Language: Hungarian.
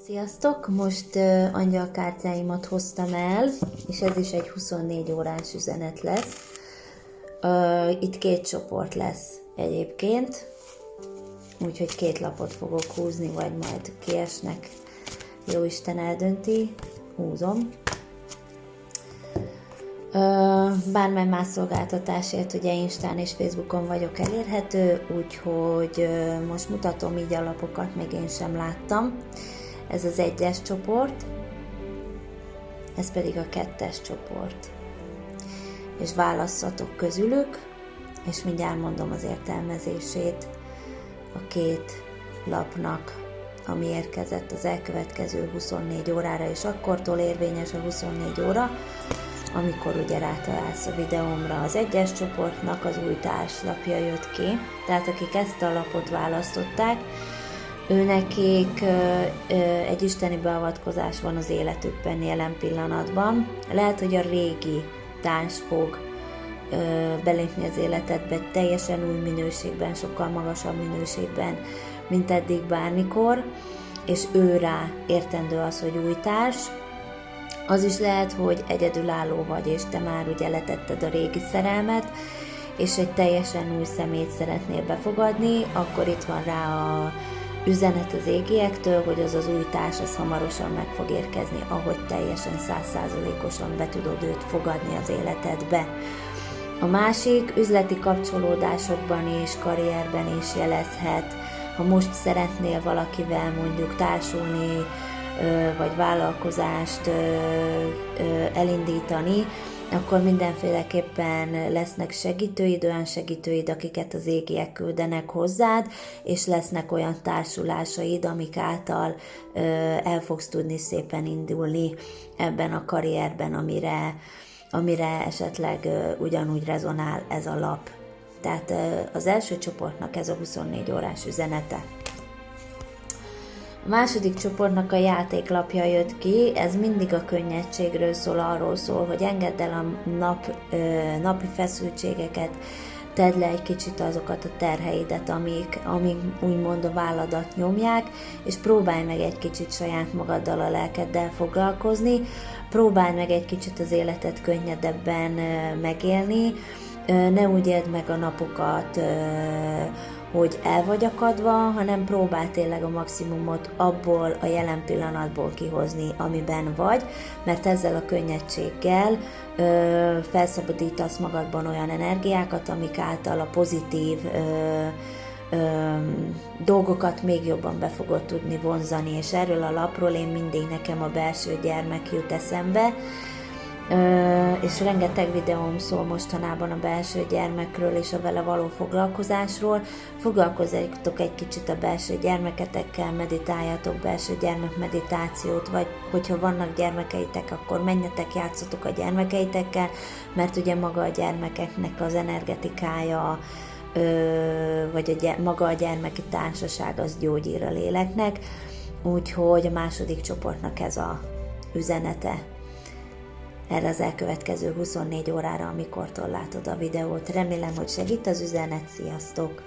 Sziasztok! Most angyalkártyáimat hoztam el, és ez is egy 24 órás üzenet lesz. Itt 2 csoport lesz egyébként, úgyhogy 2 lapot fogok húzni, vagy majd kiesnek. Jóisten eldönti, húzom. Bármely más szolgáltatásért ugye Instán és Facebookon vagyok elérhető, úgyhogy most mutatom így a lapokat, még én sem láttam. Ez az 1-es csoport, ez pedig a 2-es csoport. És válasszatok közülük, és mindjárt mondom az értelmezését a 2 lapnak, ami érkezett az elkövetkező 24 órára, és akkortól érvényes a 24 óra, amikor ugye rátalálsz a videómra. Az 1-es csoportnak az új társlapja jött ki, tehát akik ezt a lapot választották, őnekik egy isteni beavatkozás van az életükben jelen pillanatban. Lehet, hogy a régi társ fog belépni az életedbe teljesen új minőségben, sokkal magasabb minőségben, mint eddig bármikor, és ő rá értendő az, hogy új társ. Az is lehet, hogy egyedülálló vagy, és te már ugye letetted a régi szerelmet, és egy teljesen új személyt szeretnél befogadni, akkor itt van rá a üzenet az égiektől, hogy az új társ az hamarosan meg fog érkezni, ahogy teljesen 100%-osan be tudod őt fogadni az életedbe. A másik üzleti kapcsolódásokban és karrierben is jelezhet, ha most szeretnél valakivel mondjuk társulni, vagy vállalkozást elindítani, akkor mindenféleképpen lesznek segítőid, olyan segítőid, akiket az égiek küldenek hozzád, és lesznek olyan társulásaid, amik által el fogsz tudni szépen indulni ebben a karrierben, amire esetleg ugyanúgy rezonál ez a lap. Tehát az első csoportnak ez a 24 órás üzenete. A második csoportnak a játéklapja jött ki, ez mindig a könnyedségről szól, arról szól, hogy engedd el a napi feszültségeket, tedd le egy kicsit azokat a terheidet, amik úgymond a válladat nyomják, és próbálj meg egy kicsit saját magaddal, a lelkeddel foglalkozni, próbálj meg egy kicsit az életet könnyedebben megélni, ne úgy éld meg a napokat, hogy el vagy akadva, hanem próbálj tényleg a maximumot abból a jelen pillanatból kihozni, amiben vagy, mert ezzel a könnyedséggel felszabadítasz magadban olyan energiákat, amik által a pozitív dolgokat még jobban be fogod tudni vonzani, és erről a lapról én mindig nekem a belső gyermek jut eszembe, és rengeteg videóm szól mostanában a belső gyermekről és a vele való foglalkozásról. Foglalkozzatok egy kicsit a belső gyermeketekkel, meditáljatok belső gyermek meditációt, vagy hogyha vannak gyermekeitek, akkor menjetek, játszatok a gyermekeitekkel, mert ugye maga a gyermekeknek az energetikája, vagy maga a gyermeki társaság az gyógyír a léleknek, úgyhogy a második csoportnak ez a üzenete erre az elkövetkező 24 órára, amikortól látod a videót. Remélem, hogy segít az üzenet. Sziasztok!